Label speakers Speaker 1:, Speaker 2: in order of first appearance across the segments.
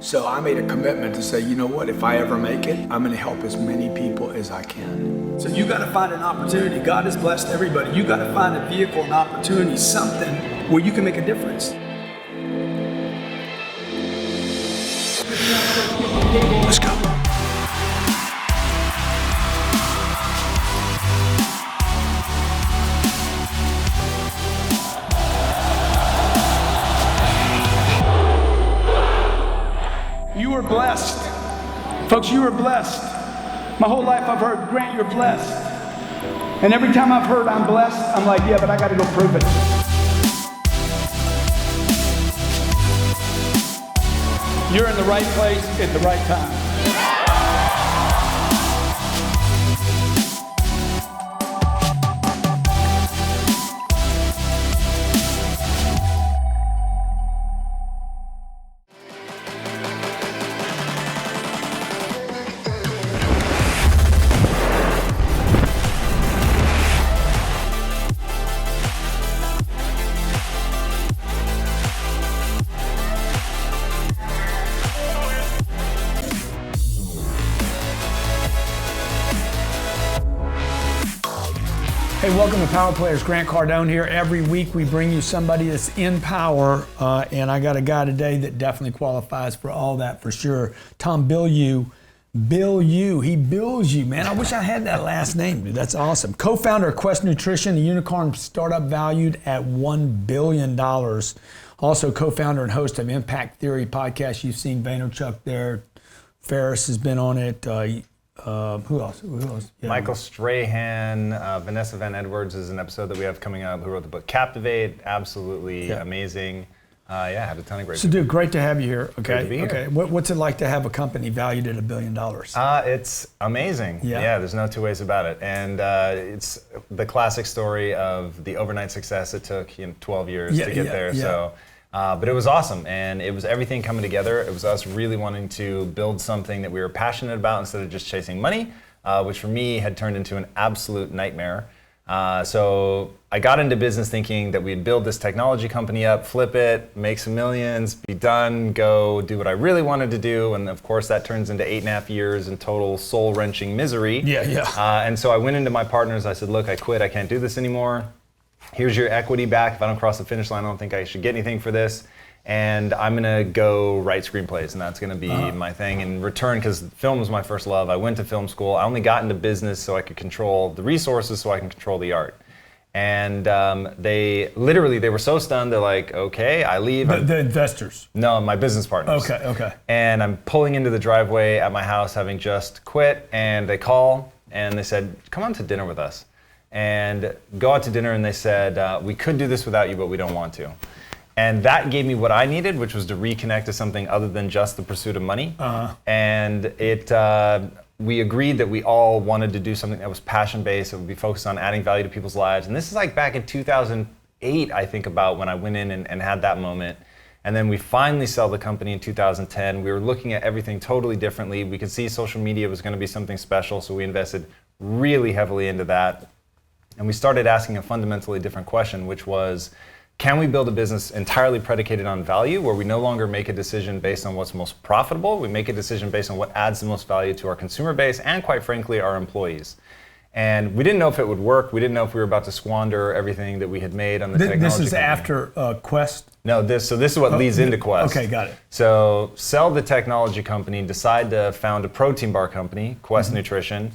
Speaker 1: So I made a commitment to say, you know what, if I ever make it, I'm going to help as many people as I can. So you got to find an opportunity. God has blessed everybody. You got to find a vehicle, an opportunity, something where you can make a difference. Let's go. You are blessed. Folks, you are blessed. My whole life I've heard, Grant, you're blessed. And every time I've heard I'm blessed, I'm like, yeah, but I got to go prove it. You're in the right place at the right time. Hey, welcome to Power Players. Grant Cardone here. Every week we bring you somebody that's in power, and I got a guy today that definitely qualifies for all that for sure. Tom Bilyeu. He bills you, man. I wish I had that last name, dude. That's awesome. Co-founder of Quest Nutrition, a unicorn startup valued at $1 billion. Also co-founder and host of Impact Theory podcast. You've seen Vaynerchuk there. Ferris has been on it. Who else? Yeah.
Speaker 2: Michael Strahan, Vanessa Van Edwards is an episode that we have coming up, who wrote the book Captivate. Absolutely amazing. Had a ton of great
Speaker 1: So, dude, great to have you here. Okay.
Speaker 2: Great to be here.
Speaker 1: Okay. What's it like to have a company valued at $1 billion?
Speaker 2: It's amazing. Yeah, there's no two ways about it. And it's the classic story of the overnight success it took 12 years to get there.
Speaker 1: Yeah.
Speaker 2: So. But it was awesome, and it was everything coming together. It was us really wanting to build something that we were passionate about instead of just chasing money, which for me had turned into an absolute nightmare. So I got into business thinking that we'd build this technology company up, flip it, make some millions, be done, go do what I really wanted to do. And of course that turns into 8.5 years in total soul-wrenching misery. And so I went into my partners, I said, look, I quit, I can't do this anymore. Here's your equity back. If I don't cross the finish line, I don't think I should get anything for this. And I'm gonna go write screenplays, and that's gonna be my thing. In return, because film was my first love, I went to film school. I only got into business so I could control the resources, so I can control the art. And they were so stunned, they're like, okay, I leave.
Speaker 1: The investors?
Speaker 2: No, my business partners.
Speaker 1: Okay.
Speaker 2: And I'm pulling into the driveway at my house, having just quit, and they call, and they said, come on to dinner with us. And go out to dinner, and they said, we could do this without you, but we don't want to. And that gave me what I needed, which was to reconnect to something other than just the pursuit of money. And we agreed that we all wanted to do something that was passion-based, that would be focused on adding value to people's lives. And this is like back in 2008, I think about, when I went in and had that moment. And then we finally sell the company in 2010. We were looking at everything totally differently. We could see social media was going to be something special, so we invested really heavily into that. And we started asking a fundamentally different question, which was, can we build a business entirely predicated on value, where we no longer make a decision based on what's most profitable? We make a decision based on what adds the most value to our consumer base and, quite frankly, our employees. And we didn't know if it would work. We didn't know if we were about to squander everything that we had made on the technology
Speaker 1: This is
Speaker 2: company.
Speaker 1: After Quest?
Speaker 2: No, this is what leads into Quest.
Speaker 1: Okay, got it.
Speaker 2: So sell the technology company, decide to found a protein bar company, Quest Nutrition.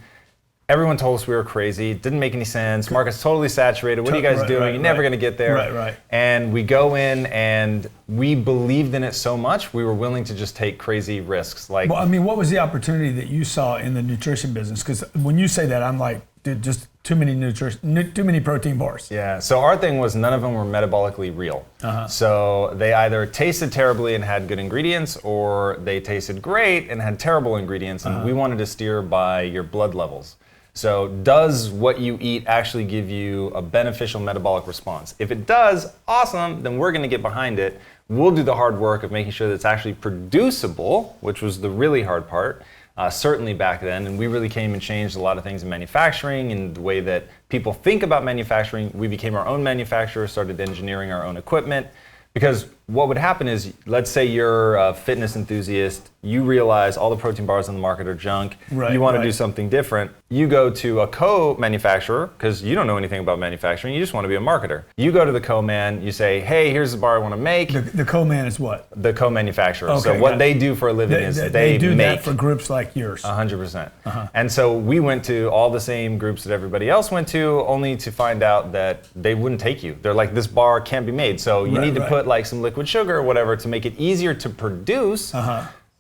Speaker 2: Everyone told us we were crazy. It didn't make any sense. Market's totally saturated. What are you guys doing? You're never going to get there.
Speaker 1: Right.
Speaker 2: And we go in, and we believed in it so much, we were willing to just take crazy risks. What
Speaker 1: was the opportunity that you saw in the nutrition business? Because when you say that, I'm like, dude, just too many protein bars.
Speaker 2: Yeah. So our thing was none of them were metabolically real. So they either tasted terribly and had good ingredients, or they tasted great and had terrible ingredients. And we wanted to steer by your blood levels. So does what you eat actually give you a beneficial metabolic response? If it does, awesome, then we're going to get behind it. We'll do the hard work of making sure that it's actually producible, which was the really hard part, certainly back then. And we really came and changed a lot of things in manufacturing and the way that people think about manufacturing. We became our own manufacturer, started engineering our own equipment, because what would happen is, let's say you're a fitness enthusiast, you realize all the protein bars on the market are junk, you want to do something different, you go to a co-manufacturer, because you don't know anything about manufacturing, you just want to be a marketer. You go to the co-man, you say, hey, here's the bar I want to make.
Speaker 1: The co-man is what?
Speaker 2: The co-manufacturer. Okay, so what they do for a living is they
Speaker 1: do
Speaker 2: make.
Speaker 1: That for groups like yours.
Speaker 2: 100%. And so we went to all the same groups that everybody else went to, only to find out that they wouldn't take you. They're like, this bar can't be made, so you need to put like some liquid sugar or whatever to make it easier to produce.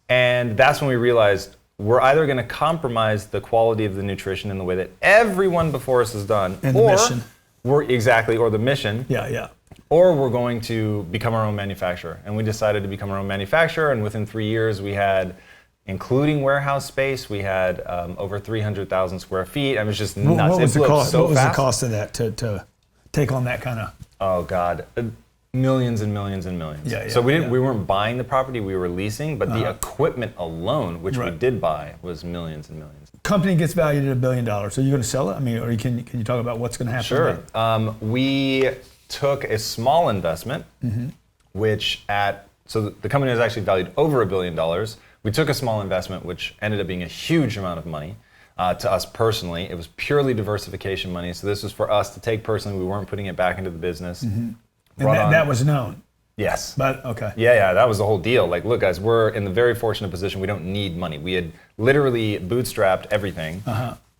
Speaker 2: And that's when we realized we're either going to compromise the quality of the nutrition in the way that everyone before us has done,
Speaker 1: and the mission.
Speaker 2: Or the mission.
Speaker 1: Yeah.
Speaker 2: Or we're going to become our own manufacturer. And we decided to become our own manufacturer, and within 3 years we had, including warehouse space, we had over 300,000 square feet. It was just nuts.
Speaker 1: What was the cost?
Speaker 2: What
Speaker 1: was the cost of that to take on that kind of?
Speaker 2: Oh God. Millions and millions and millions. So we weren't buying the property, we were leasing, but the equipment alone, which we did buy, was millions and millions.
Speaker 1: Company gets valued at $1 billion. So are you going to sell it? I mean, or can you talk about what's going to happen?
Speaker 2: Sure. We took a small investment, so the company was actually valued over $1 billion. We took a small investment, which ended up being a huge amount of money. To us personally, it was purely diversification money. So this was for us to take personally. We weren't putting it back into the business.
Speaker 1: And that was known?
Speaker 2: Yes.
Speaker 1: But, okay.
Speaker 2: Yeah, that was the whole deal. Like, look, guys, we're in the very fortunate position. We don't need money. We had literally bootstrapped everything,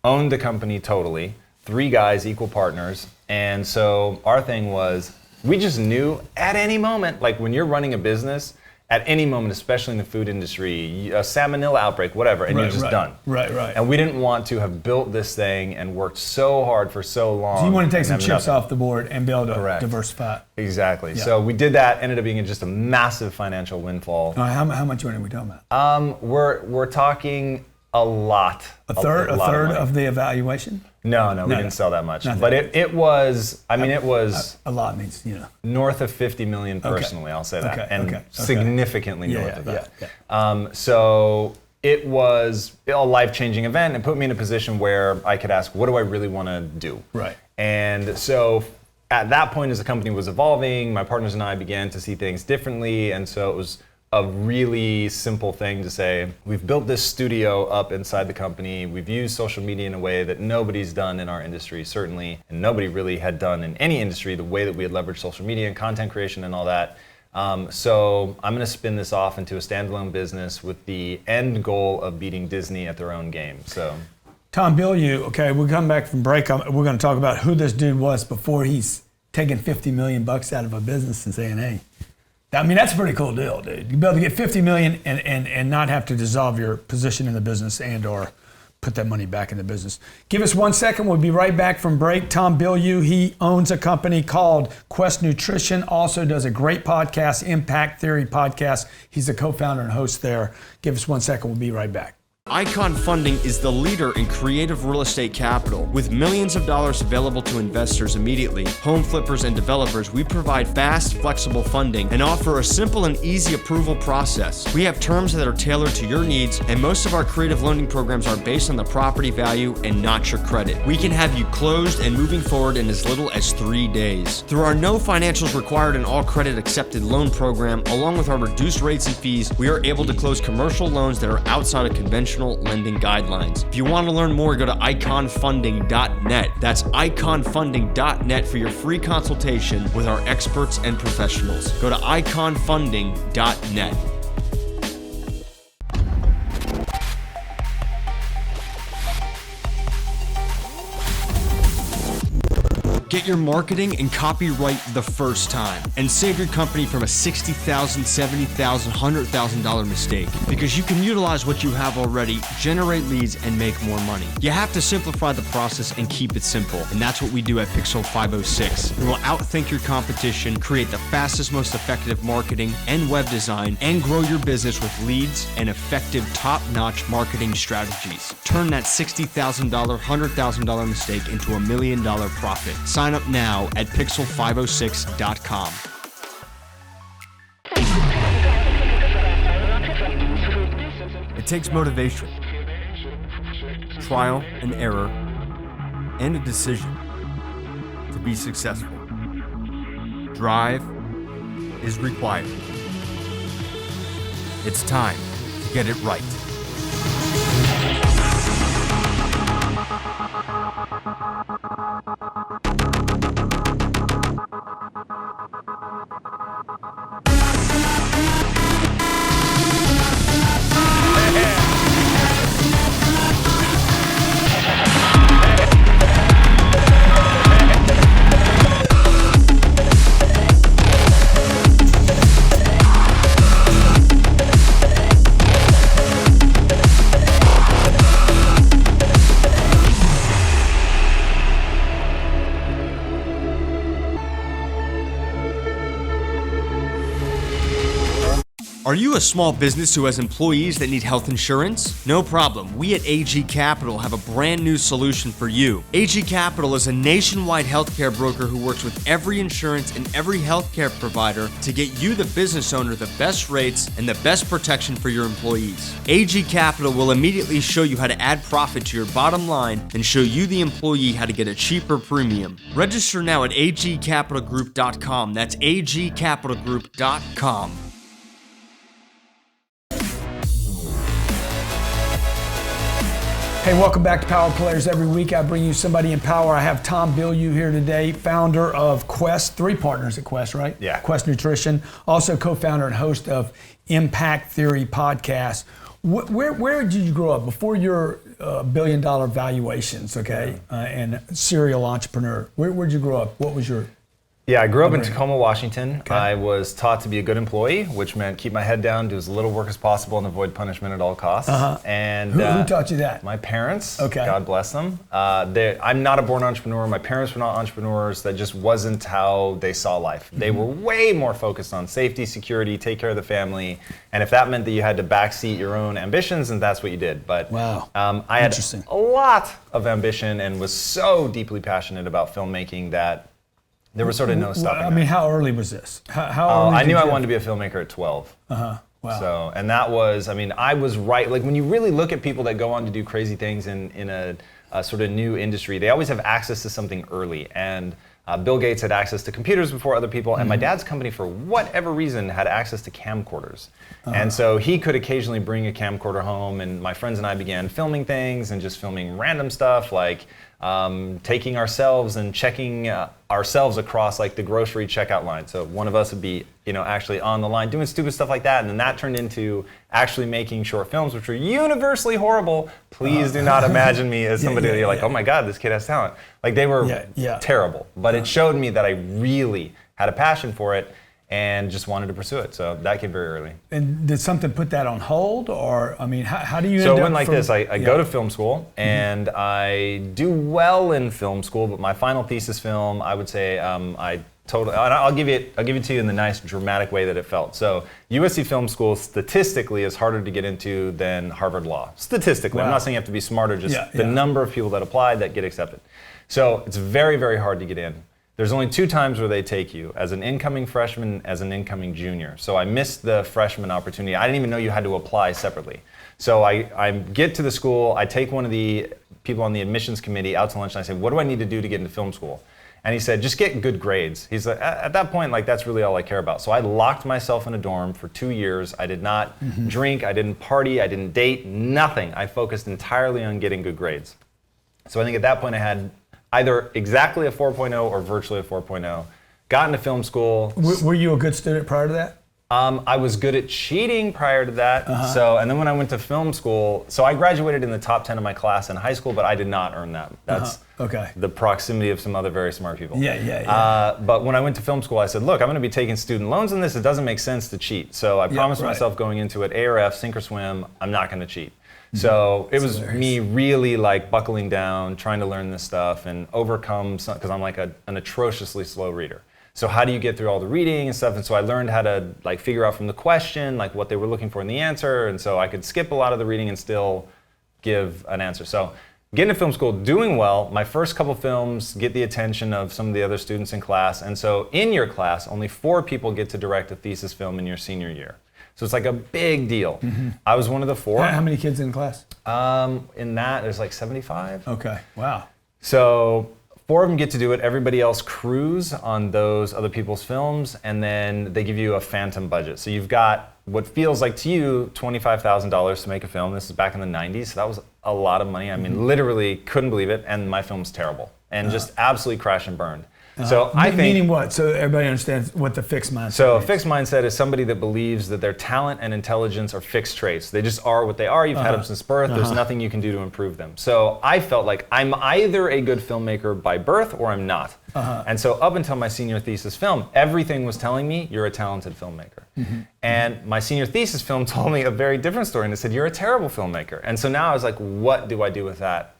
Speaker 2: owned the company totally, 3 guys, equal partners. And so our thing was, we just knew at any moment, like when you're running a business, at any moment, especially in the food industry, a salmonella outbreak, whatever, and you're just done.
Speaker 1: Right.
Speaker 2: And we didn't want to have built this thing and worked so hard for so long.
Speaker 1: So you want to take some chips off the board and be able to diversify.
Speaker 2: Exactly. Yeah. So we did that, ended up being just a massive financial windfall.
Speaker 1: How much money are we talking about?
Speaker 2: We're talking a lot.
Speaker 1: A third of the evaluation?
Speaker 2: No, we didn't sell that much. But it was, it was...
Speaker 1: A lot means,
Speaker 2: north of 50 million personally, I'll say that. Significantly north of that.
Speaker 1: Yeah.
Speaker 2: So it was a life-changing event. It put me in a position where I could ask, what do I really want to do?
Speaker 1: Right.
Speaker 2: And so at that point, as the company was evolving, my partners and I began to see things differently. And so it was a really simple thing to say, we've built this studio up inside the company. We've used social media in a way that nobody's done in our industry, certainly, and nobody really had done in any industry, the way that we had leveraged social media and content creation and all that. So I'm going to spin this off into a standalone business with the end goal of beating Disney at their own game. So,
Speaker 1: Tom Bilyeu, okay, we'll come back from break. We're going to talk about who this dude was before he's taking $50 million out of a business and saying, hey, that's a pretty cool deal, dude. You'd be able to get $50 million and not have to dissolve your position in the business and or put that money back in the business. Give us 1 second. We'll be right back from break. Tom Bilyeu, he owns a company called Quest Nutrition, also does a great podcast, Impact Theory podcast. He's the co-founder and host there. Give us 1 second. We'll be right back.
Speaker 3: Icahn Funding is the leader in creative real estate capital. With millions of dollars available to investors immediately, home flippers and developers, we provide fast, flexible funding and offer a simple and easy approval process. We have terms that are tailored to your needs, and most of our creative loaning programs are based on the property value and not your credit. We can have you closed and moving forward in as little as 3 days. Through our no financials required and all credit accepted loan program, along with our reduced rates and fees, we are able to close commercial loans that are outside of conventional lending guidelines. If you want to learn more, go to icahnfunding.net. That's icahnfunding.net for your free consultation with our experts and professionals. Go to icahnfunding.net. Get your marketing and copy right the first time and save your company from a $60,000, $70,000, $100,000 mistake, because you can utilize what you have already, generate leads, and make more money. You have to simplify the process and keep it simple, and that's what we do at Pixel 506. We will outthink your competition, create the fastest, most effective marketing and web design, and grow your business with leads and effective top-notch marketing strategies. Turn that $60,000, $100,000 mistake into $1 million profit. Sign up now at pixel506.com. It takes motivation, trial and error, and a decision to be successful. Drive is required. It's time to get it right. Are you a small business who has employees that need health insurance? No problem. We at AG Capital have a brand new solution for you. AG Capital is a nationwide healthcare broker who works with every insurance and every healthcare provider to get you, the business owner, the best rates and the best protection for your employees. AG Capital will immediately show you how to add profit to your bottom line and show you, the employee, how to get a cheaper premium. Register now at agcapitalgroup.com. That's agcapitalgroup.com.
Speaker 1: Hey, welcome back to Power Players. Every week I bring you somebody in power. I have Tom Bilyeu here today, founder of Quest, 3 partners at Quest, right?
Speaker 2: Yeah.
Speaker 1: Quest Nutrition, also co-founder and host of Impact Theory podcast. Where did you grow up before your billion-dollar valuations, okay, and serial entrepreneur? Where did you grow up? What was your...
Speaker 2: Yeah, I grew up in Tacoma, Washington. Okay. I was taught to be a good employee, which meant keep my head down, do as little work as possible, and avoid punishment at all costs. And
Speaker 1: who taught you that?
Speaker 2: My parents.
Speaker 1: Okay.
Speaker 2: God bless them. I'm not a born entrepreneur. My parents were not entrepreneurs. That just wasn't how they saw life. They were way more focused on safety, security, take care of the family, and if that meant that you had to backseat your own ambitions, then that's what you did. But
Speaker 1: wow.
Speaker 2: I had a lot of ambition and was so deeply passionate about filmmaking that there was sort of no stopping.
Speaker 1: I mean, how early was this? How early
Speaker 2: I knew I wanted to be a filmmaker at 12.
Speaker 1: Wow.
Speaker 2: So, and that was, I mean, I was right. Like when you really look at people that go on to do crazy things in a sort of new industry, they always have access to something early. And Bill Gates had access to computers before other people, and my dad's company, for whatever reason, had access to camcorders. And so he could occasionally bring a camcorder home, and my friends and I began filming things and just filming random stuff like taking ourselves and checking ourselves across like the grocery checkout line. So one of us would be, actually on the line doing stupid stuff like that, and then that turned into actually making short films, which were universally horrible. Please do not imagine me as somebody that you're like, oh my God, this kid has talent. Like they were terrible, but it showed me that I really had a passion for it and just wanted to pursue it. So that came very early.
Speaker 1: And did something put that on hold, or I mean, how do you?
Speaker 2: So it went like this. I go to film school and I do well in film school, but my final thesis film, I would say, I'll give it to you in the nice dramatic way that it felt. So USC Film School statistically is harder to get into than Harvard Law. Statistically, I'm not saying you have to be smarter, just the number of people that apply that get accepted. So it's very, very hard to get in. There's only 2 times where they take you, as an incoming freshman, as an incoming junior. So I missed the freshman opportunity. I didn't even know you had to apply separately. So I get to the school, I take one of the people on the admissions committee out to lunch, and I say, what do I need to do to get into film school? And he said, just get good grades. He's like, at that point, like that's really all I care about. So I locked myself in a dorm for 2 years. I did not drink, I didn't party, I didn't date, nothing. I focused entirely on getting good grades. So I think at that point I had either exactly a 4.0 or virtually a 4.0. Got into film school.
Speaker 1: Were you a good student prior to that?
Speaker 2: I was good at cheating prior to that. So, and then when I went to film school, so I graduated in the top 10 of my class in high school, but I did not earn that. That's the proximity of some other very smart people. But when I went to film school, I said, look, I'm going to be taking student loans in this. It doesn't make sense to cheat. So I promised myself going into it, ARF, sink or swim, I'm not going to cheat. So it was me really like buckling down, trying to learn this stuff and overcome some, because I'm like an atrociously slow reader. So how do you get through all the reading and stuff? And so I learned how to like figure out from the question, like what they were looking for in the answer. And so I could skip a lot of the reading and still give an answer. So getting to film school, doing well, my first couple films get the attention of some of the other students in class. And so in your class, only 4 people get to direct a thesis film in your senior year. So it's like a big deal. I was one of the 4.
Speaker 1: How many kids in class?
Speaker 2: In that, there's like 75.
Speaker 1: Okay, wow.
Speaker 2: So 4 of them get to do it. Everybody else crews on those other people's films, and then they give you a phantom budget. So you've got what feels like to you $25,000 to make a film. This is back in the 90s, so that was a lot of money. I mean, literally couldn't believe it, and my film's terrible and just absolutely crashed and burned. So I think,
Speaker 1: meaning what? So everybody understands what the fixed mindset
Speaker 2: so
Speaker 1: is.
Speaker 2: A fixed mindset is somebody that believes that their talent and intelligence are fixed traits. They just are what they are. You've had them since birth. There's nothing you can do to improve them. So I felt like I'm either a good filmmaker by birth or I'm not. And so up until my senior thesis film, everything was telling me you're a talented filmmaker. And my senior thesis film told me a very different story, and it said you're a terrible filmmaker. And so now I was like, what do I do with that?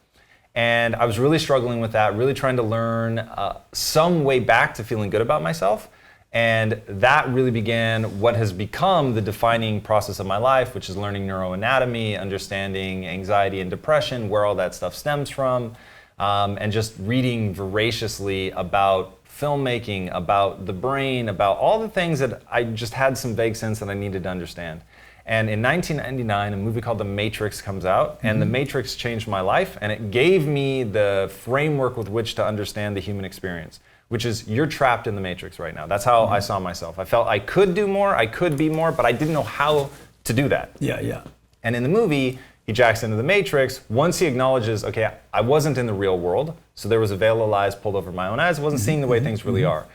Speaker 2: And I was really struggling with that, really trying to learn some way back to feeling good about myself. And that really began what has become the defining process of my life, which is learning neuroanatomy, understanding anxiety and depression, where all that stuff stems from, and just reading voraciously about filmmaking, about the brain, about all the things that I just had some vague sense that I needed to understand. And in 1999, a movie called The Matrix comes out, and The Matrix changed my life, and it gave me the framework with which to understand the human experience, which is you're trapped in the Matrix right now. That's how I saw myself. I felt I could do more, I could be more, but I didn't know how to do that.
Speaker 1: Yeah.
Speaker 2: And in the movie, he jacks into the Matrix. Once he acknowledges, okay, I wasn't in the real world, so there was a veil of lies pulled over my own eyes. I wasn't seeing the way things really are.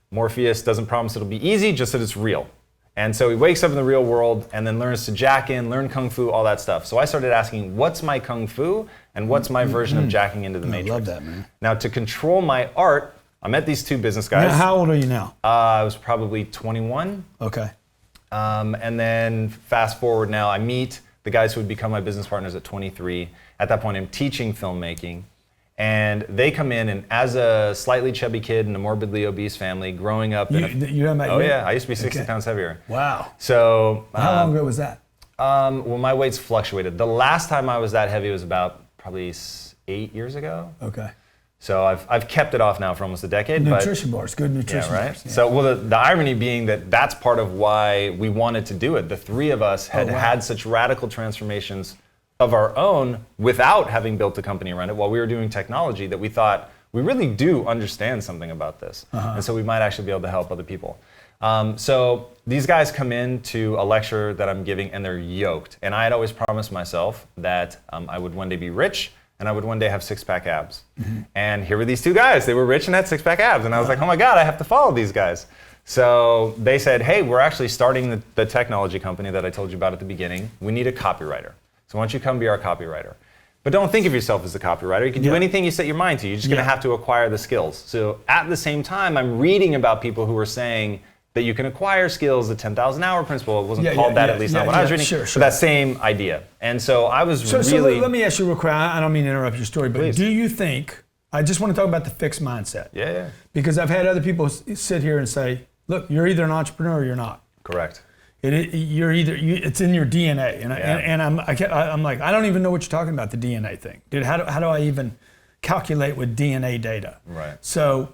Speaker 2: Morpheus doesn't promise it'll be easy, just that it's real. And so he wakes up in the real world and then learns to jack in, learn Kung Fu, all that stuff. So I started asking, what's my Kung Fu and what's my version of jacking into the Matrix?
Speaker 1: I love that, man.
Speaker 2: Now, to control my art, I met these 2 business guys.
Speaker 1: Now, how old are you now?
Speaker 2: I was probably 21.
Speaker 1: Okay.
Speaker 2: And then fast forward now, I meet the guys who would become my business partners at 23. At that point, I'm teaching filmmaking. And they come in, and as a slightly chubby kid in a morbidly obese family, growing up
Speaker 1: You have
Speaker 2: oh yeah, I used to be 60 pounds heavier.
Speaker 1: Wow.
Speaker 2: So
Speaker 1: How long ago was that?
Speaker 2: Well, my weight's fluctuated. The last time I was that heavy was about probably 8 years ago.
Speaker 1: Okay.
Speaker 2: So I've kept it off now for almost a decade.
Speaker 1: Nutrition bars, good nutrition
Speaker 2: yeah, right?
Speaker 1: bars. Yeah.
Speaker 2: So well, the irony being that that's part of why we wanted to do it. The 3 of us had had such radical transformations of our own without having built a company around it while we were doing technology that we thought we really do understand something about this. And so we might actually be able to help other people. So these guys come in to a lecture that I'm giving, and they're yoked. And I had always promised myself that I would one day be rich and I would one day have 6-pack abs. And here were these 2 guys. They were rich and had 6-pack abs. And I was like, oh my God, I have to follow these guys. So they said, hey, we're actually starting the technology company that I told you about at the beginning. We need a copywriter. So why don't you come be our copywriter? But don't think of yourself as a copywriter. You can do anything you set your mind to. You're just going to have to acquire the skills. So at the same time, I'm reading about people who are saying that you can acquire skills, the 10,000 hour principle. It wasn't called that, at least not when I was reading, but that same idea. And so I was really...
Speaker 1: So let me ask you real quick. I don't mean to interrupt your story, but
Speaker 2: Please.
Speaker 1: Do you think, I just want to talk about the fixed mindset.
Speaker 2: Yeah.
Speaker 1: Because I've had other people sit here and say, look, you're either an entrepreneur or you're not.
Speaker 2: Correct.
Speaker 1: It's in your DNA, and I'm like, I don't even know what you're talking about, the DNA thing, dude. How do I even calculate with DNA data?
Speaker 2: Right.
Speaker 1: So,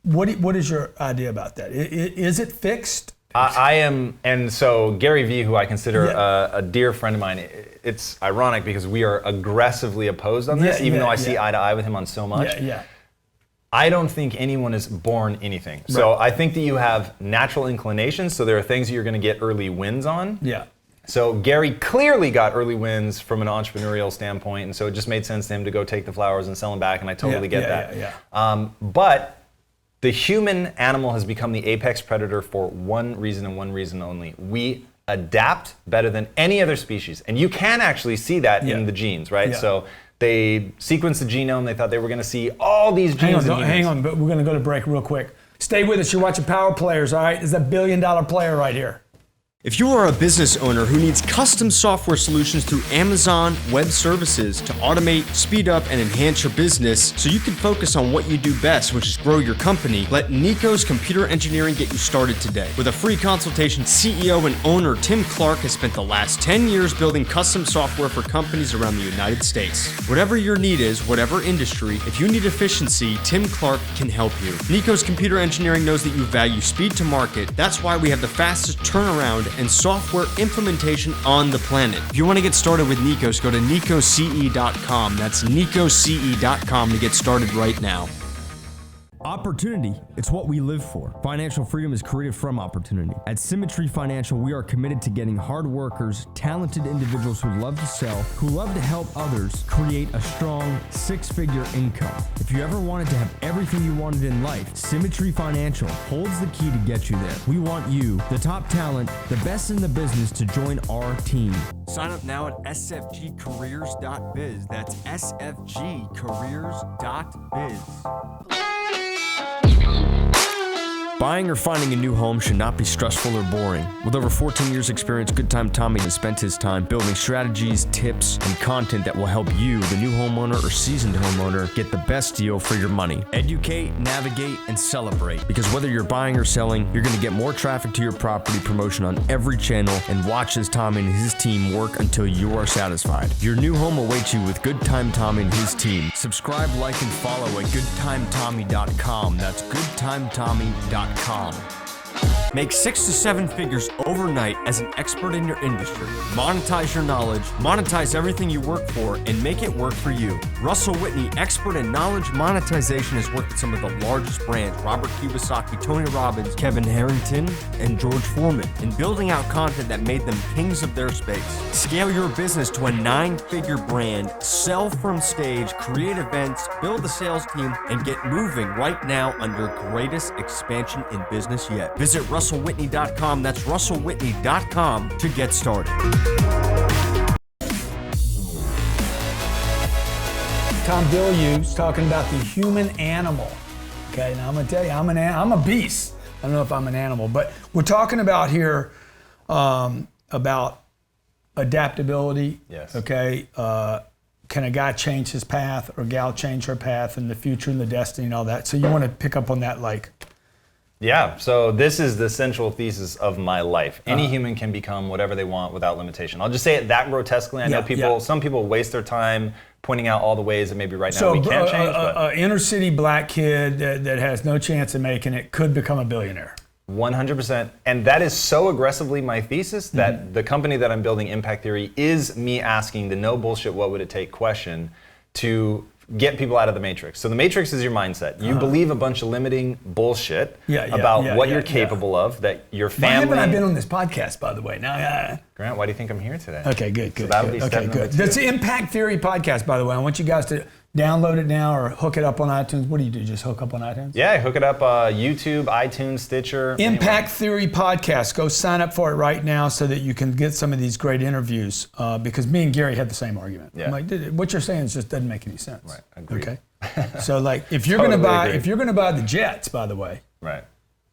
Speaker 1: what is your idea about that? Is it fixed?
Speaker 2: I am, and so Gary Vee, who I consider a dear friend of mine, it's ironic because we are aggressively opposed on this, even though I see eye to eye with him on so much.
Speaker 1: Yeah.
Speaker 2: I don't think anyone is born anything. So I think that you have natural inclinations. So there are things that you're going to get early wins on.
Speaker 1: Yeah.
Speaker 2: So Gary clearly got early wins from an entrepreneurial standpoint, and so it just made sense to him to go take the flowers and sell them back, and I totally get that. But the human animal has become the apex predator for one reason and one reason only. We adapt better than any other species, and you can actually see that in the genes, right? So they sequenced the genome. They thought they were going to see all these genes.
Speaker 1: Hang on, but we're going to go to break real quick. Stay with us. You're watching Power Players, all right? This is a $1 billion player right here.
Speaker 3: If you are a business owner who needs custom software solutions through Amazon Web Services to automate, speed up, and enhance your business so you can focus on what you do best, which is grow your company, let Nikos Computer Engineering get you started today. With a free consultation, CEO and owner Tim Clark has spent the last 10 years building custom software for companies around the United States. Whatever your need is, whatever industry, if you need efficiency, Tim Clark can help you. Nikos Computer Engineering knows that you value speed to market. That's why we have the fastest turnaround and software implementation on the planet. If you want to get started with Nikos, go to nikosce.com. That's nikosce.com to get started right now.
Speaker 4: Opportunity, it's what we live for. Financial freedom is created from opportunity. At Symmetry Financial, we are committed to getting hard workers, talented individuals who love to sell, who love to help others create a strong six-figure income. If you ever wanted to have everything you wanted in life, Symmetry Financial holds the key to get you there. We want you, the top talent, the best in the business, to join our team.
Speaker 3: Sign up now at sfgcareers.biz. That's sfgcareers.biz.
Speaker 4: Buying or finding a new home should not be stressful or boring. With over 14 years experience, Good Time Tommy has spent his time building strategies, tips, and content that will help you, the new homeowner or seasoned homeowner, get the best deal for your money. Educate, navigate, and celebrate. Because whether you're buying or selling, you're going to get more traffic to your property promotion on every channel, and watch as Tommy and his team work until you are satisfied. Your new home awaits you with Good Time Tommy and his team. Subscribe, like, and follow at goodtimetommy.com. That's goodtimetommy.com. Make 6 to 7 figures overnight as an expert in your industry. Monetize your knowledge, monetize everything you work for, and make it work for you. Russell Whitney, expert in knowledge monetization, has worked with some of the largest brands: Robert Kiyosaki, Tony Robbins, Kevin Harrington, and George Foreman, in building out content that made them kings of their space. Scale your business to a 9-figure brand, sell from stage, create events, build a sales team, and get moving right now under greatest expansion in business yet. Visit russellwhitney.com. That's russellwhitney.com to get started.
Speaker 1: Tom Bilyeu is talking about the human animal. Okay, now I'm gonna tell you, I'm a beast. I don't know if I'm an animal, but we're talking about here about adaptability.
Speaker 2: Yes.
Speaker 1: Okay. Can a guy change his path or gal change her path in the future and the destiny and all that? So you want to pick up on that, like.
Speaker 2: Yeah, so this is the central thesis of my life. Any human can become whatever they want without limitation. I'll just say it that grotesquely. I know some people waste their time pointing out all the ways that maybe right now we can't change.
Speaker 1: An inner city black kid that has no chance of making it could become a billionaire.
Speaker 2: 100%. And that is so aggressively my thesis that the company that I'm building, Impact Theory, is me asking the no bullshit, what would it take question to get people out of the matrix. So the matrix is your mindset. You believe a bunch of limiting bullshit about what you're capable of, that your family...
Speaker 1: Why haven't I been on this podcast, by the way? Now,
Speaker 2: Grant, why do you think I'm here today?
Speaker 1: Okay, good.
Speaker 2: So that'll be step number 2.
Speaker 1: That's the Impact Theory podcast, by the way. I want you guys to download it now or hook it up on iTunes. What do you do? Just hook up on iTunes?
Speaker 2: Yeah, hook it up, YouTube, iTunes, Stitcher.
Speaker 1: Impact Theory podcast. Go sign up for it right now so that you can get some of these great interviews. Because me and Gary had the same argument. Yeah. I'm like, what you're saying just doesn't make any sense.
Speaker 2: Right. Agreed.
Speaker 1: Okay. So like, if you're gonna buy the jets, by the way,
Speaker 2: right?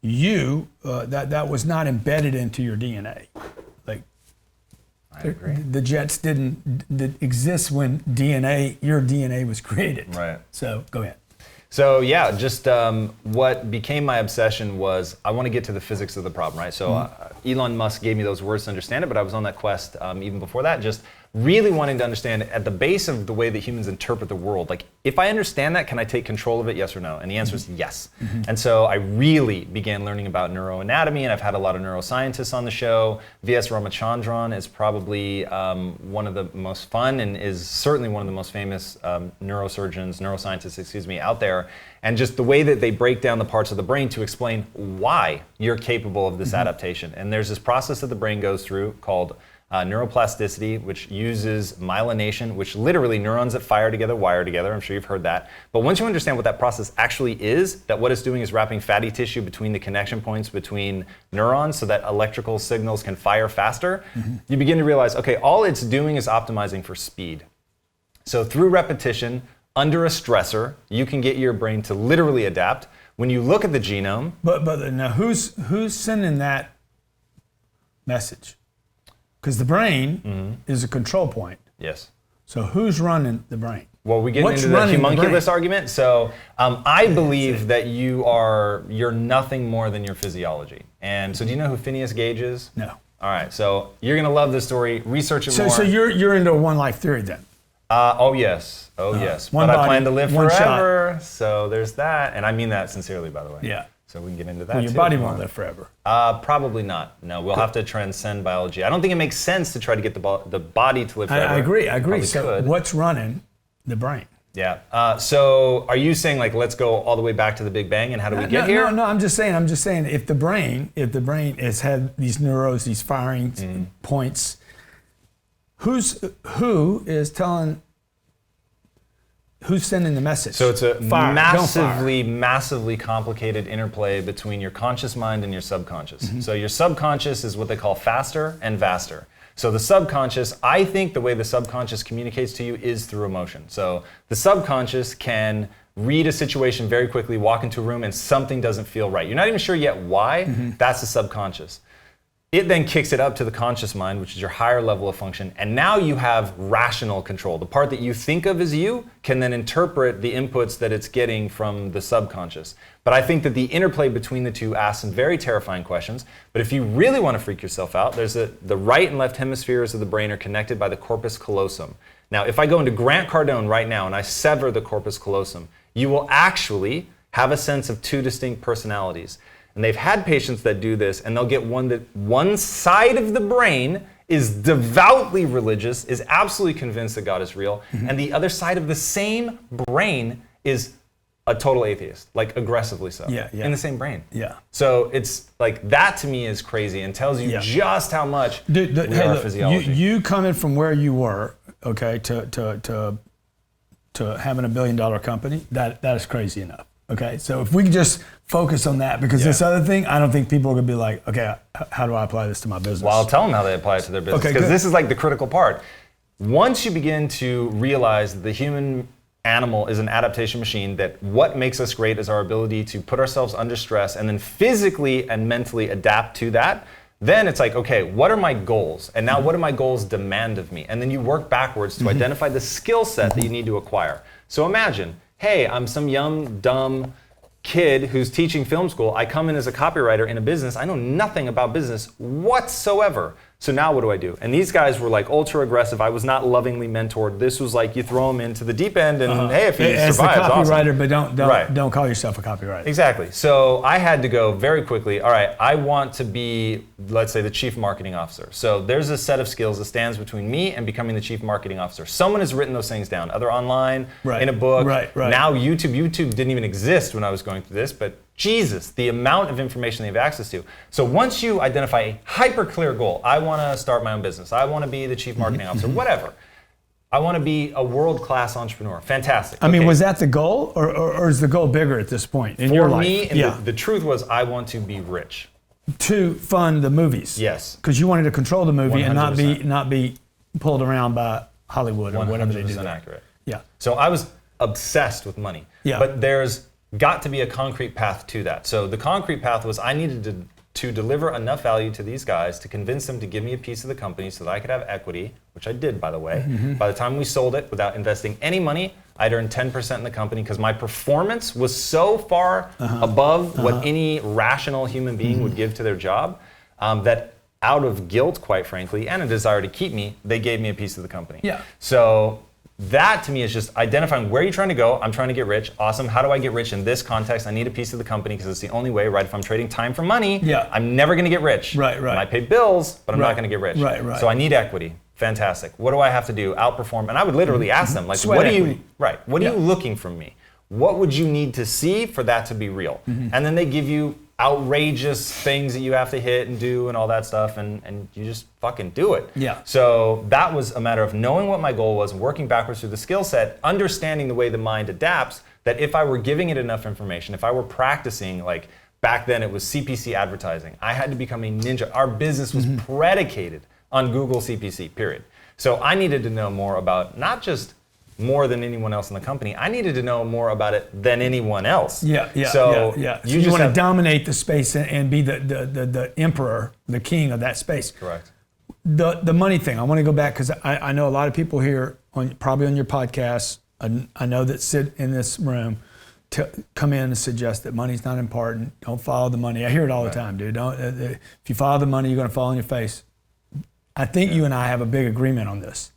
Speaker 1: That was not embedded into your DNA. Like,
Speaker 2: I agree.
Speaker 1: The jets didn't exist when your DNA was created.
Speaker 2: Right.
Speaker 1: So go ahead.
Speaker 2: So yeah, just what became my obsession was I want to get to the physics of the problem, right? So Elon Musk gave me those words to understand it, but I was on that quest even before that, just really wanting to understand at the base of the way that humans interpret the world. Like, if I understand that, can I take control of it, yes or no? And the answer is yes. And so I really began learning about neuroanatomy, and I've had a lot of neuroscientists on the show. V.S. Ramachandran is probably one of the most fun and is certainly one of the most famous neuroscientists, out there. And just the way that they break down the parts of the brain to explain why you're capable of this adaptation. And there's this process that the brain goes through called neuroplasticity, which uses myelination, which literally neurons that fire together wire together. I'm sure you've heard that. But once you understand what that process actually is, that what it's doing is wrapping fatty tissue between the connection points between neurons so that electrical signals can fire faster, you begin to realize, okay, all it's doing is optimizing for speed. So through repetition, under a stressor, you can get your brain to literally adapt. When you look at the genome...
Speaker 1: But now who's sending that message? Because the brain is a control point.
Speaker 2: Yes.
Speaker 1: So who's running the brain?
Speaker 2: Well, we get into the homunculus argument. So I believe that you're nothing more than your physiology. And so do you know who Phineas Gage is?
Speaker 1: No.
Speaker 2: All right. So you're going to love this story. Research it more.
Speaker 1: So you're into a one life theory then?
Speaker 2: Oh, yes. Oh, yes.
Speaker 1: One
Speaker 2: but
Speaker 1: body,
Speaker 2: I plan to live
Speaker 1: one
Speaker 2: forever. Shot. So there's that. And I mean that sincerely, by the way.
Speaker 1: Yeah.
Speaker 2: So we can get into that.
Speaker 1: Well, your body won't live forever.
Speaker 2: Probably not. No, we'll have to transcend biology. I don't think it makes sense to try to get the body to live forever.
Speaker 1: I agree. So
Speaker 2: could.
Speaker 1: what's running the brain?
Speaker 2: Yeah. So are you saying like let's go all the way back to the Big Bang and how do we get here?
Speaker 1: No. I'm just saying if the brain has had these neurons, these firing points, who is telling? Who's sending the message?
Speaker 2: So it's a massively complicated interplay between your conscious mind and your subconscious. So your subconscious is what they call faster and vaster. So the subconscious, I think the way the subconscious communicates to you is through emotion. So the subconscious can read a situation very quickly, walk into a room, and something doesn't feel right. You're not even sure yet why. That's the subconscious. It then kicks it up to the conscious mind, which is your higher level of function, and now you have rational control. The part that you think of as you can then interpret the inputs that it's getting from the subconscious. But I think that the interplay between the two asks some very terrifying questions. But if you really want to freak yourself out, the right and left hemispheres of the brain are connected by the corpus callosum. Now, if I go into Grant Cardone right now and I sever the corpus callosum, you will actually have a sense of two distinct personalities. And they've had patients that do this, and they'll get one side of the brain is devoutly religious, is absolutely convinced that God is real, and the other side of the same brain is a total atheist, like aggressively so, in the same brain.
Speaker 1: Yeah.
Speaker 2: So it's like that to me is crazy and tells you just how much we are physiology.
Speaker 1: You coming from where you were, okay, to having $1 billion company, that is crazy enough. Okay, so if we can just focus on that, because this other thing, I don't think people are going to be like, okay, how do I apply this to my business?
Speaker 2: Well, I'll tell them how they apply it to their business, because this is like the critical part. Once you begin to realize that the human animal is an adaptation machine, that what makes us great is our ability to put ourselves under stress and then physically and mentally adapt to that, then it's like, okay, what are my goals? And now what do my goals demand of me? And then you work backwards to identify the skill set that you need to acquire. So imagine, hey, I'm some young, dumb kid who's teaching film school. I come in as a copywriter in a business. I know nothing about business whatsoever. So now what do I do? And these guys were like ultra aggressive. I was not lovingly mentored. This was like you throw them into the deep end and hey, if he survives,
Speaker 1: as a copywriter,
Speaker 2: awesome.
Speaker 1: but don't call yourself a copywriter.
Speaker 2: Exactly. So I had to go very quickly. All right, I want to be, let's say, the chief marketing officer. So there's a set of skills that stands between me and becoming the chief marketing officer. Someone has written those things down, either online, in a book. Now YouTube didn't even exist when I was going through this, but Jesus, the amount of information they have access to. So once you identify a hyper clear goal, I want to start my own business. I want to be the chief marketing officer, whatever. I want to be a world-class entrepreneur. Fantastic.
Speaker 1: I mean, was that the goal, or is the goal bigger at this point in your life?
Speaker 2: For me, the truth was I want to be rich.
Speaker 1: To fund the movies.
Speaker 2: Yes.
Speaker 1: Because you wanted to control the movie
Speaker 2: 100%.
Speaker 1: and not be pulled around by Hollywood or whatever they do.
Speaker 2: 100% accurate.
Speaker 1: Yeah.
Speaker 2: So I was obsessed with money.
Speaker 1: Yeah.
Speaker 2: But there's got to be a concrete path to that. So the concrete path was I needed to deliver enough value to these guys to convince them to give me a piece of the company so that I could have equity, which I did, by the way. By the time we sold it, without investing any money, I'd earned 10% in the company because my performance was so far above what any rational human being would give to their job that out of guilt, quite frankly, and a desire to keep me, they gave me a piece of the company.
Speaker 1: Yeah.
Speaker 2: So that to me is just identifying where you're trying to go. I'm trying to get rich. Awesome. How do I get rich in this context? I need a piece of the company because it's the only way, right? If I'm trading time for money, I'm never going to get rich.
Speaker 1: Right.
Speaker 2: I might pay bills, but I'm not going to get rich.
Speaker 1: Right.
Speaker 2: So I need equity. Fantastic. What do I have to do? Outperform. And I would literally ask them, like,
Speaker 1: Sweat
Speaker 2: what
Speaker 1: equity.
Speaker 2: are you looking from me? What would you need to see for that to be real? And then they give you outrageous things that you have to hit and do and all that stuff, and you just fucking do it.
Speaker 1: Yeah.
Speaker 2: So that was a matter of knowing what my goal was, working backwards through the skill set, understanding the way the mind adapts, that if I were giving it enough information, if I were practicing, like back then it was CPC advertising, I had to become a ninja. Our business was predicated on Google CPC, period. So I needed to know more about not just more than anyone else in the company. I needed to know more about it than anyone else.
Speaker 1: So you want to dominate the space and be the emperor, the king of that space.
Speaker 2: Correct.
Speaker 1: The money thing, I want to go back because I know a lot of people here, probably on your podcast, I know that sit in this room, to come in and suggest that money's not important. Don't follow the money. I hear it all the time, dude. If you follow the money, you're going to fall on your face. I think you and I have a big agreement on this.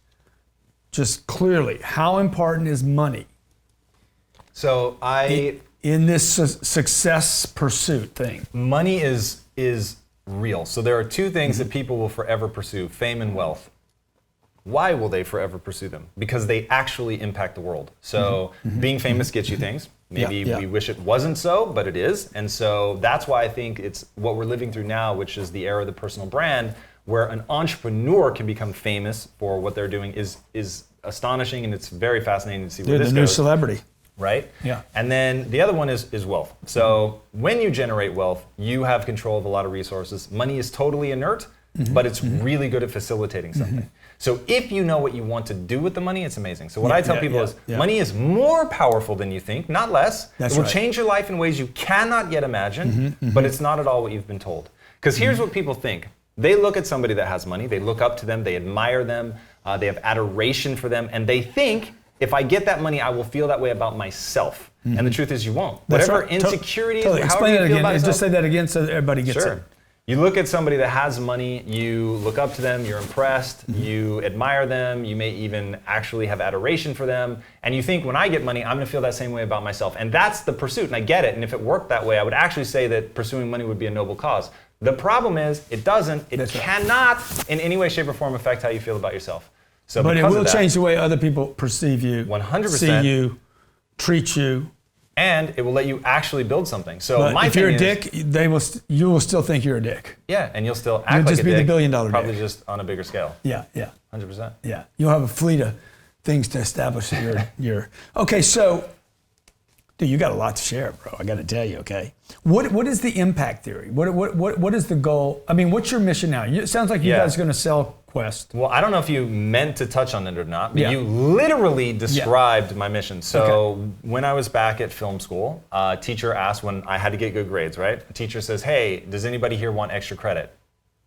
Speaker 1: Just clearly, how important is money?
Speaker 2: So
Speaker 1: in this success pursuit thing?
Speaker 2: Money is real. So there are two things that people will forever pursue: fame and wealth. Why will they forever pursue them? Because they actually impact the world. So being famous gets you things. Maybe we wish it wasn't so, but it is. And so that's why I think it's what we're living through now, which is the era of the personal brand, where an entrepreneur can become famous for what they're doing is astonishing, and it's very fascinating to see where this goes.
Speaker 1: The new celebrity.
Speaker 2: Right?
Speaker 1: Yeah.
Speaker 2: And then the other one is wealth. So when you generate wealth, you have control of a lot of resources. Money is totally inert, but it's really good at facilitating something. So if you know what you want to do with the money, it's amazing. So what I tell people is money is more powerful than you think, not less.
Speaker 1: That's
Speaker 2: it will
Speaker 1: right.
Speaker 2: change your life in ways you cannot yet imagine, but it's not at all what you've been told. Because here's what people think. They look at somebody that has money, they look up to them, they admire them, they have adoration for them, and they think, if I get that money, I will feel that way about myself. And the truth is you won't.
Speaker 1: That's
Speaker 2: Whatever
Speaker 1: right.
Speaker 2: insecurities,
Speaker 1: Totally.
Speaker 2: however
Speaker 1: Explain
Speaker 2: you
Speaker 1: that
Speaker 2: feel
Speaker 1: again.
Speaker 2: about yourself.
Speaker 1: Just say that again so everybody gets it.
Speaker 2: You look at somebody that has money, you look up to them, you're impressed, you admire them, you may even actually have adoration for them, and you think, when I get money, I'm gonna feel that same way about myself. And that's the pursuit, and I get it, and if it worked that way, I would actually say that pursuing money would be a noble cause. The problem is, it doesn't, it cannot in any way, shape, or form affect how you feel about yourself. So
Speaker 1: but it will change the way other people perceive you,
Speaker 2: 100%.
Speaker 1: see you, treat you.
Speaker 2: And it will let you actually build something. So
Speaker 1: But
Speaker 2: my
Speaker 1: if you're a
Speaker 2: opinion
Speaker 1: dick, you will still think you're a dick.
Speaker 2: yeah, and you'll still act
Speaker 1: You'll
Speaker 2: like
Speaker 1: just
Speaker 2: a
Speaker 1: be the
Speaker 2: dick,
Speaker 1: billion-dollar
Speaker 2: probably
Speaker 1: dick.
Speaker 2: just on a bigger scale.
Speaker 1: Yeah,
Speaker 2: 100%.
Speaker 1: yeah. You'll have a fleet of things to establish that you're Okay, so, dude, you got a lot to share, bro. I got to tell you, okay? What is the impact theory? What is the goal? I mean, what's your mission now? It sounds like you guys are going to sell Quest.
Speaker 2: Well, I don't know if you meant to touch on it or not, but you literally described my mission. So when I was back at film school, a teacher asked when I had to get good grades, right? A teacher says, hey, does anybody here want extra credit?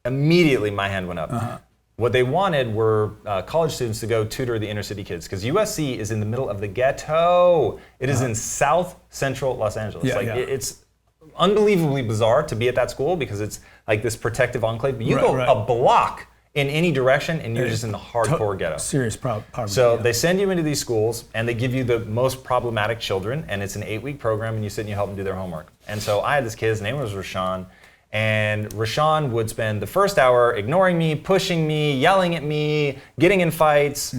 Speaker 2: Immediately my hand went up. What they wanted were college students to go tutor the inner city kids, because USC is in the middle of the ghetto. It is in South Central Los Angeles. It's unbelievably bizarre to be at that school because it's like this protective enclave. But you go a block in any direction and you're just in the hardcore ghetto.
Speaker 1: Serious poverty.
Speaker 2: So they send you into these schools and they give you the most problematic children, and it's an 8-week program, and you sit and you help them do their homework. And so I had this kid, his name was Rashawn, and Rashawn would spend the first hour ignoring me, pushing me, yelling at me, getting in fights,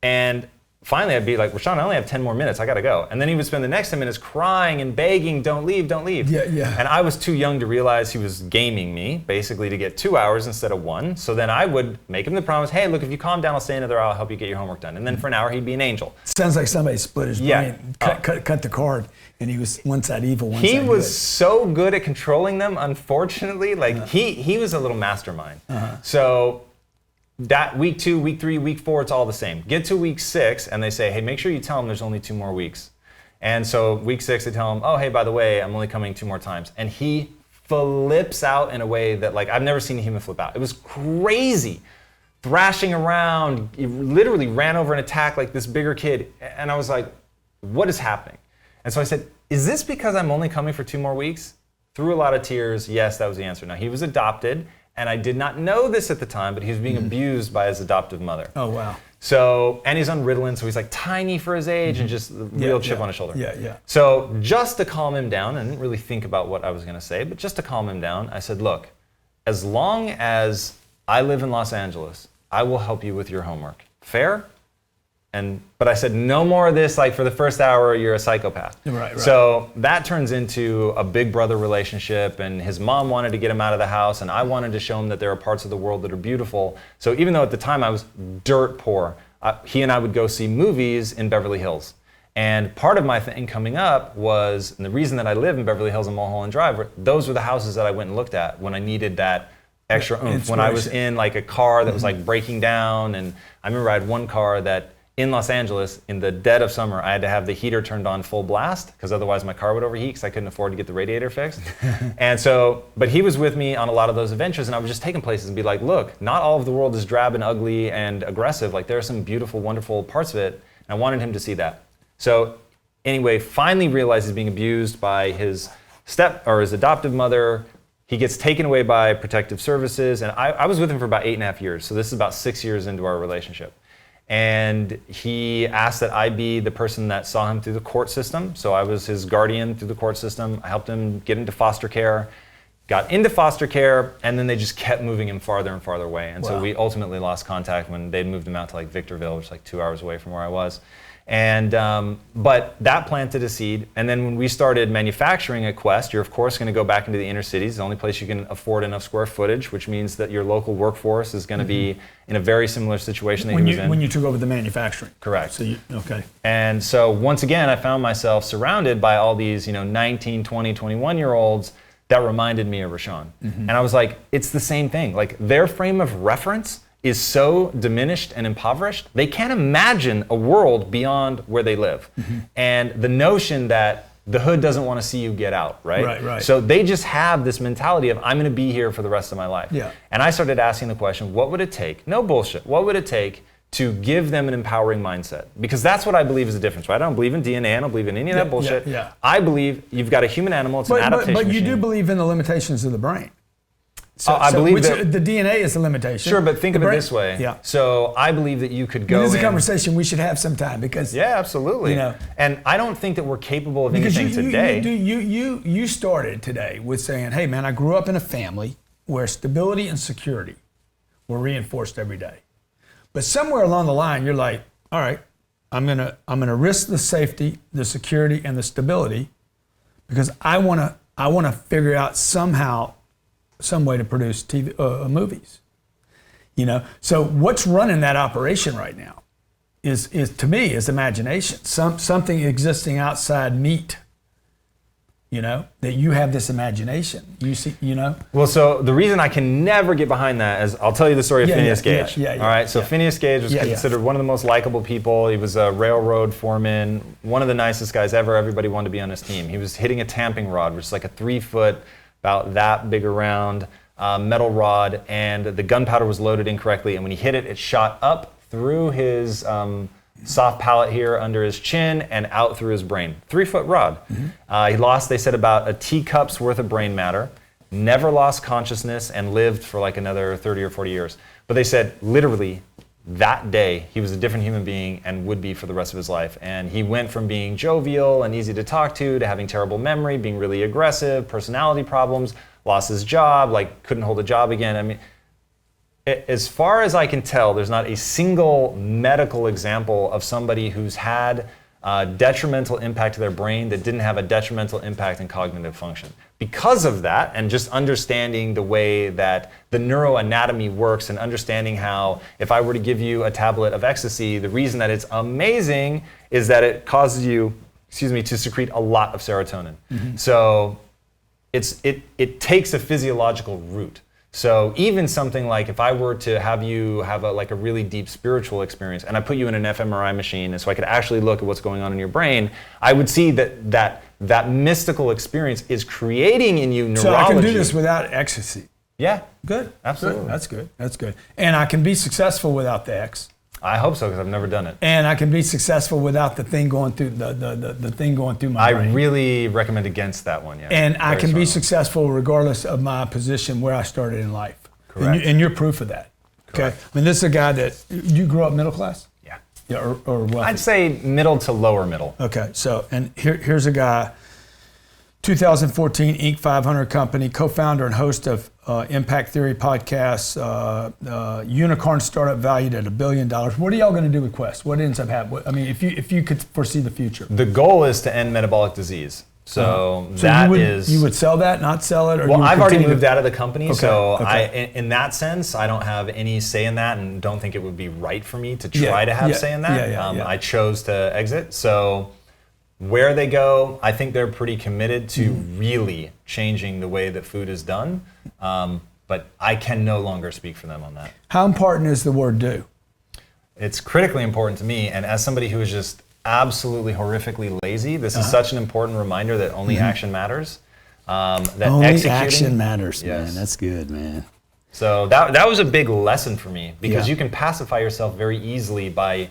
Speaker 2: and finally I'd be like, Rashawn, I only have 10 more minutes, I gotta go. And then he would spend the next 10 minutes crying and begging, don't leave, don't leave. And I was too young to realize he was gaming me, basically to get 2 hours instead of 1. So then I would make him the promise, hey, look, if you calm down, I'll stay another hour, I'll help you get your homework done. And then for an hour, he'd be an angel.
Speaker 1: Sounds like somebody split his brain, cut the cord, and he was one side evil, one side good.
Speaker 2: He was so good at controlling them, unfortunately. Like he was a little mastermind. So that week 2, week 3, week 4, it's all the same. Get to week 6 and they say, hey, make sure you tell them there's only 2 more weeks. And so week 6, they tell him, oh, hey, by the way, I'm only coming 2 more times. And he flips out in a way that, like, I've never seen a human flip out. It was crazy. Thrashing around, he literally ran over and attacked like this bigger kid. And I was like, what is happening? And so I said, is this because I'm only coming for 2 more weeks? Through a lot of tears, yes, that was the answer. Now, he was adopted, and I did not know this at the time, but he was being abused by his adoptive mother.
Speaker 1: Oh, wow.
Speaker 2: So, and he's on Ritalin, so he's like tiny for his age and just a real chip on his shoulder.
Speaker 1: Yeah.
Speaker 2: So just to calm him down, I didn't really think about what I was gonna say, but just to calm him down, I said, look, as long as I live in Los Angeles, I will help you with your homework. Fair? But I said, no more of this, like for the first hour, you're a psychopath.
Speaker 1: Right.
Speaker 2: So that turns into a big brother relationship, and his mom wanted to get him out of the house, and I wanted to show him that there are parts of the world that are beautiful. So even though at the time I was dirt poor, he and I would go see movies in Beverly Hills. And part of my thing coming up was, and the reason that I live in Beverly Hills and Mulholland Drive, those were the houses that I went and looked at when I needed that extra oomph. When I was in like a car that was like breaking down, and I remember I had one car that in Los Angeles, in the dead of summer, I had to have the heater turned on full blast because otherwise my car would overheat because I couldn't afford to get the radiator fixed. And so, but he was with me on a lot of those adventures, and I would just take him places and be like, look, not all of the world is drab and ugly and aggressive. Like there are some beautiful, wonderful parts of it, and I wanted him to see that. So anyway, finally realized he's being abused by his his adoptive mother. He gets taken away by protective services, and I was with him for about 8.5 years. So this is about 6 years into our relationship. And he asked that I be the person that saw him through the court system. So I was his guardian through the court system. I helped him get into foster care, got into foster care, and then they just kept moving him farther and farther away. And so we ultimately lost contact when they moved him out to like Victorville, which is like 2 hours away from where I was. And but that planted a seed. And then when we started manufacturing at Quest, you're of course going to go back into the inner cities, the only place you can afford enough square footage, which means that your local workforce is going to be in a very similar situation that he was in.
Speaker 1: When you took over the manufacturing.
Speaker 2: Correct.
Speaker 1: So okay.
Speaker 2: And so once again, I found myself surrounded by all these, 19, 20, 21-year-olds that reminded me of Rashawn. And I was like, it's the same thing. Like their frame of reference is so diminished and impoverished, they can't imagine a world beyond where they live. And the notion that the hood doesn't want to see you get out, right?
Speaker 1: Right.
Speaker 2: So they just have this mentality of, I'm going to be here for the rest of my life.
Speaker 1: Yeah.
Speaker 2: And I started asking the question, what would it take? No bullshit. What would it take to give them an empowering mindset? Because that's what I believe is the difference, right? I don't believe in DNA, I don't believe in any of that bullshit. I believe you've got a human animal, it's an adaptation
Speaker 1: But you
Speaker 2: machine.
Speaker 1: do believe in the limitations of the brain.
Speaker 2: I believe that
Speaker 1: the DNA is a limitation.
Speaker 2: Sure, but think of it this way.
Speaker 1: Yeah.
Speaker 2: So I believe that you could go.
Speaker 1: This is a conversation we should have sometime because.
Speaker 2: Yeah, absolutely. And I don't think that we're capable of anything today.
Speaker 1: You started today with saying, "Hey, man, I grew up in a family where stability and security were reinforced every day." But somewhere along the line, you're like, "All right, I'm gonna risk the safety, the security, and the stability because I wanna figure out some way to produce TV movies, So what's running that operation right now is to me is imagination. Something existing outside meat. That you have this imagination. You see,
Speaker 2: Well, so the reason I can never get behind that is I'll tell you the story of Phineas Gage. All right. So Phineas Gage was considered one of the most likable people. He was a railroad foreman, one of the nicest guys ever. Everybody wanted to be on his team. He was hitting a tamping rod, which is like a 3-foot. About that big around metal rod, and the gunpowder was loaded incorrectly, and when he hit it, it shot up through his soft palate here under his chin and out through his brain. 3-foot rod. He lost, they said, about a teacup's worth of brain matter, never lost consciousness, and lived for like another 30 or 40 years. But they said literally that day he was a different human being and would be for the rest of his life. And he went from being jovial and easy to talk to having terrible memory, being really aggressive, personality problems, lost his job, like couldn't hold a job again. I mean, as far as I can tell, there's not a single medical example of somebody who's had detrimental impact to their brain that didn't have a detrimental impact in cognitive function. Because of that, and just understanding the way that the neuroanatomy works and understanding how if I were to give you a tablet of ecstasy, the reason that it's amazing is that it causes you, to secrete a lot of serotonin. So it takes a physiological root. So even something like if I were to have you have a really deep spiritual experience and I put you in an fMRI machine and so I could actually look at what's going on in your brain, I would see that mystical experience is creating in you neurology.
Speaker 1: So I can do this without ecstasy.
Speaker 2: Yeah.
Speaker 1: Good.
Speaker 2: Absolutely.
Speaker 1: Good. That's good. And I can be successful without the X.
Speaker 2: I hope so, because I've never done it.
Speaker 1: And I can be successful without the thing going through the thing going through my brain.
Speaker 2: I really recommend against that one, yeah.
Speaker 1: And I can be successful regardless of my position where I started in life.
Speaker 2: Correct.
Speaker 1: And you're proof of that.
Speaker 2: Correct.
Speaker 1: Okay. I mean, this is a guy that you grew up middle class.
Speaker 2: Yeah.
Speaker 1: Yeah, or wealthy.
Speaker 2: I'd say middle to lower middle.
Speaker 1: Okay. So, and here's a guy. 2014 Inc. 500 company, co-founder and host of Impact Theory podcasts, unicorn startup valued at $1 billion. What are y'all going to do with Quest? What ends up happening? I mean, if you could foresee the future.
Speaker 2: The goal is to end metabolic disease. So
Speaker 1: you would sell that, not sell it? Or
Speaker 2: well, I've already moved out of the company,
Speaker 1: okay,
Speaker 2: so
Speaker 1: okay.
Speaker 2: In that sense, I don't have any say in that and don't think it would be right for me to try to have say in that. I chose to exit. So where they go, I think they're pretty committed to really changing the way that food is done, but I can no longer speak for them on that.
Speaker 1: How important is the word do?
Speaker 2: It's critically important to me, and as somebody who is just absolutely horrifically lazy, this is such an important reminder that only action matters. That
Speaker 1: only action matters,
Speaker 2: yes.
Speaker 1: Man. That's good, man.
Speaker 2: So that was a big lesson for me, because you can pacify yourself very easily by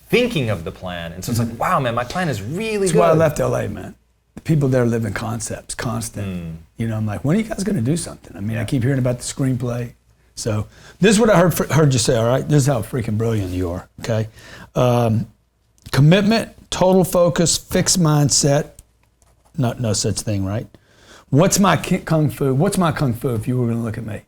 Speaker 2: thinking of the plan. And so it's like, wow, man, my plan is really good.
Speaker 1: That's why I left LA, man. The people there live in concepts, constant. I'm like, when are you guys going to do something? I mean, I keep hearing about the screenplay. So this is what I heard you say, all right? This is how freaking brilliant you are, okay? Commitment, total focus, fixed mindset, no such thing, right? What's my kung fu? What's my kung fu if you were gonna look at me?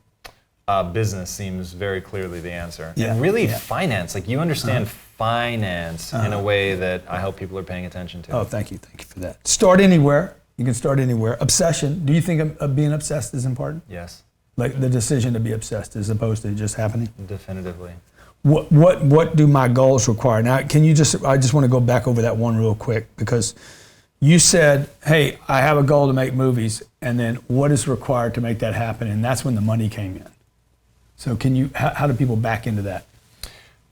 Speaker 2: Business seems very clearly the answer.
Speaker 1: Yeah,
Speaker 2: And really
Speaker 1: yeah.
Speaker 2: finance, like you understand finance in a way that I hope people are paying attention to.
Speaker 1: Oh, thank you for that. Start anywhere, you can start anywhere. Obsession, do you think of being obsessed is important?
Speaker 2: Yes,
Speaker 1: Like the decision to be obsessed as opposed to just happening?
Speaker 2: definitively.
Speaker 1: What do my goals require? Now, I just want to go back over that one real quick, because you said, hey, I have a goal to make movies, and then what is required to make that happen? And that's when the money came in. So how do people back into that?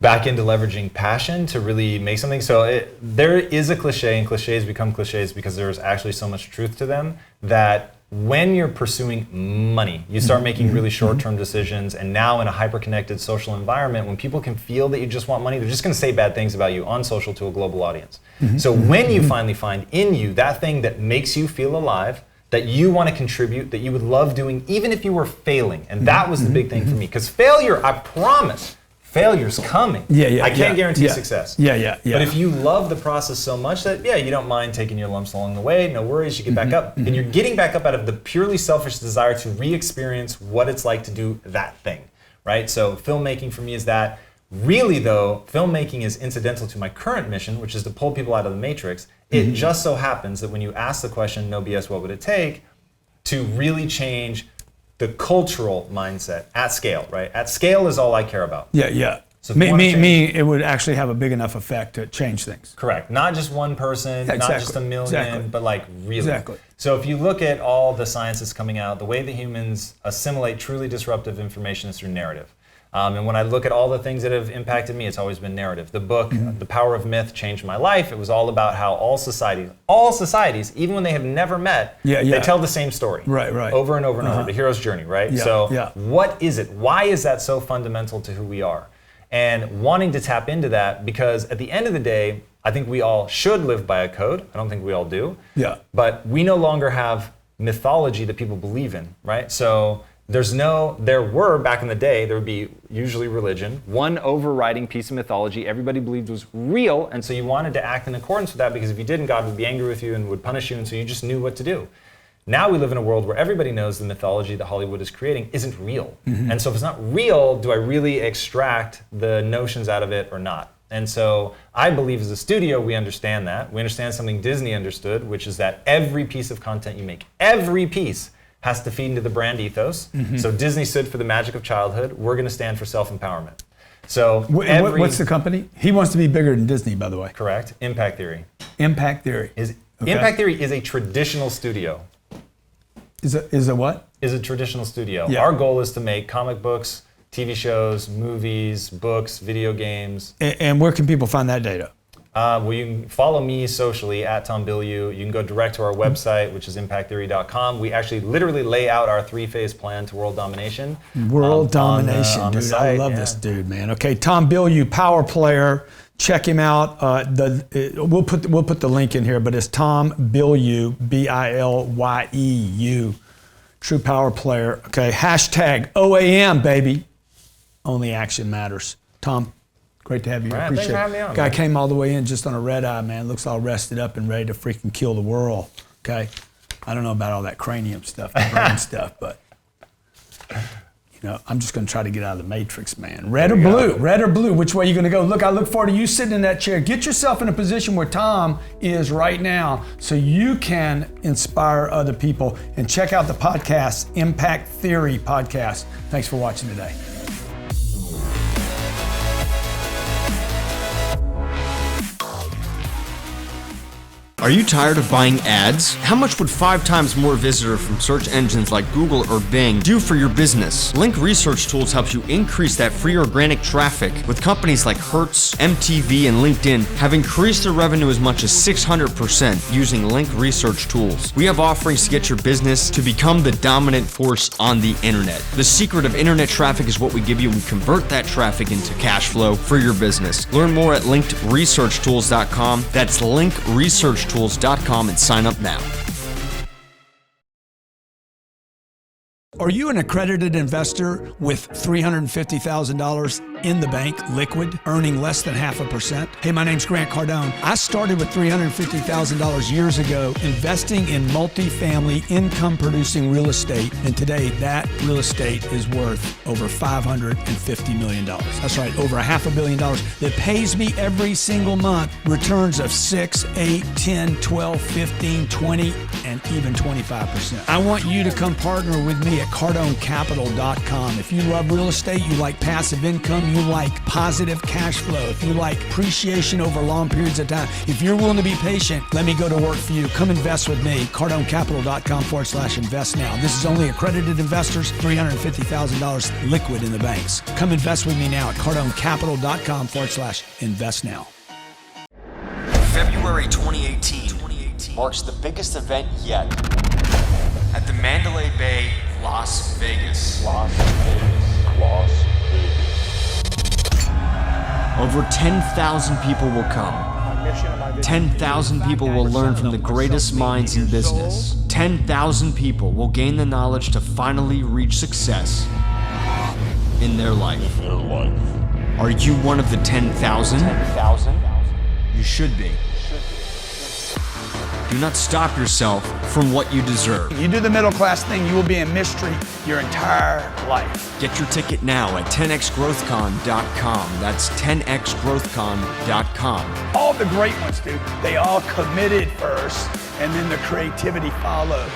Speaker 2: Back into leveraging passion to really make something. So there is a cliche, and cliches become cliches because there's actually so much truth to them, that when you're pursuing money, you start making really short-term decisions. And now in a hyper-connected social environment, when people can feel that you just want money, they're just going to say bad things about you on social to a global audience. So when you finally find in you that thing that makes you feel alive, that you want to contribute, that you would love doing, even if you were failing. And that was the big thing for me. Because failure, I promise, failure's coming. I can't guarantee success.
Speaker 1: Yeah.
Speaker 2: But if you love the process so much that, you don't mind taking your lumps along the way, no worries, you get back up. And you're getting back up out of the purely selfish desire to re-experience what it's like to do that thing, right? So filmmaking for me is that. Really though, filmmaking is incidental to my current mission, which is to pull people out of the matrix. It just so happens that when you ask the question, no BS, what would it take, to really change the cultural mindset at scale, right? At scale is all I care about.
Speaker 1: Yeah.
Speaker 2: So if you wanna change-
Speaker 1: it would actually have a big enough effect to change things.
Speaker 2: Correct. Not just one person, not just a million, but like really.
Speaker 1: Exactly.
Speaker 2: So if you look at all the science that's coming out, the way that humans assimilate truly disruptive information is through narrative. And when I look at all the things that have impacted me, it's always been narrative. The book, The Power of Myth, changed my life. It was all about how all societies, even when they have never met, they tell the same story.
Speaker 1: Right.
Speaker 2: Over and over and over, the hero's journey, right? What is it? Why is that so fundamental to who we are? And wanting to tap into that, because at the end of the day, I think we all should live by a code. I don't think we all do. But we no longer have mythology that people believe in, right? So there were back in the day, there would be usually religion, one overriding piece of mythology everybody believed was real, and so you wanted to act in accordance with that, because if you didn't, God would be angry with you and would punish you, and so you just knew what to do. Now we live in a world where everybody knows the mythology that Hollywood is creating isn't real. And so if it's not real, do I really extract the notions out of it or not? And so I believe as a studio, we understand that. We understand something Disney understood, which is that every piece of content you make, every piece, has to feed into the brand ethos. So Disney stood for the magic of childhood. We're going to stand for self-empowerment. So
Speaker 1: what's the company? He wants to be bigger than Disney, by the way.
Speaker 2: Correct. Impact Theory.
Speaker 1: Impact Theory.
Speaker 2: Impact Theory is a traditional studio.
Speaker 1: Is a what?
Speaker 2: Is a traditional studio.
Speaker 1: Yeah.
Speaker 2: Our goal is to make comic books, TV shows, movies, books, video games.
Speaker 1: And where can people find that data?
Speaker 2: Well, you can follow me socially at Tom Bilyeu. You can go direct to our website, which is impacttheory.com. We actually literally lay out our 3-phase plan to world domination.
Speaker 1: World domination,
Speaker 2: on the
Speaker 1: dude.
Speaker 2: site,
Speaker 1: I love this dude, man. Okay, Tom Bilyeu, power player. Check him out. We'll put the link in here, but it's Tom Bilyeu, Bilyeu, true power player. Okay, hashtag OAM, baby. Only action matters. Tom, great to have you here.
Speaker 2: Right,
Speaker 1: Appreciate
Speaker 2: thanks for having me on,
Speaker 1: Guy
Speaker 2: man.
Speaker 1: came all the way in just on a red eye, man. Looks all rested up and ready to freaking kill the world. Okay, I don't know about all that cranium stuff, the brain stuff, but I'm just going to try to get out of the matrix, man. Red or blue? Red or blue? Which way are you going to go? Look, I look forward to you sitting in that chair. Get yourself in a position where Tom is right now so you can inspire other people. And check out the podcast, Impact Theory Podcast. Thanks for watching today.
Speaker 3: Are you tired of buying ads? How much would 5 times more visitor from search engines like Google or Bing do for your business? Link Research Tools helps you increase that free organic traffic, with companies like Hertz, MTV, and LinkedIn have increased their revenue as much as 600% using Link Research Tools. We have offerings to get your business to become the dominant force on the internet. The secret of internet traffic is what we give you, and we convert that traffic into cash flow for your business. Learn more at linkedresearchtools.com. That's linkresearchtools.com and sign up now.
Speaker 1: Are you an accredited investor with $350,000 in the bank, liquid, earning less than 0.5%? Hey, my name's Grant Cardone. I started with $350,000 years ago investing in multifamily income-producing real estate, and today that real estate is worth over $550 million. That's right, over $500 million that pays me every single month returns of 6, 8, 10, 12, 15, 20, and even 25%. I want you to come partner with me at CardoneCapital.com. If you love real estate, you like passive income, you like positive cash flow, if you like appreciation over long periods of time, if you're willing to be patient, let me go to work for you. Come invest with me. CardoneCapital.com/invest now. This is only accredited investors, $350,000 liquid in the banks. Come invest with me now at CardoneCapital.com/invest now.
Speaker 3: February 2018 marks the biggest event yet at the Mandalay Bay, Las Vegas. Over 10,000 people will come. 10,000 people will learn from the greatest minds in business. 10,000 people will gain the knowledge to finally reach success in their life. Are you one of the 10,000? You should be. Do not stop yourself from what you deserve.
Speaker 1: You do the middle class thing, you will be in mystery your entire life.
Speaker 3: Get your ticket now at 10xgrowthcon.com. That's 10xgrowthcon.com.
Speaker 1: All the great ones do. They all committed first, and then the creativity followed.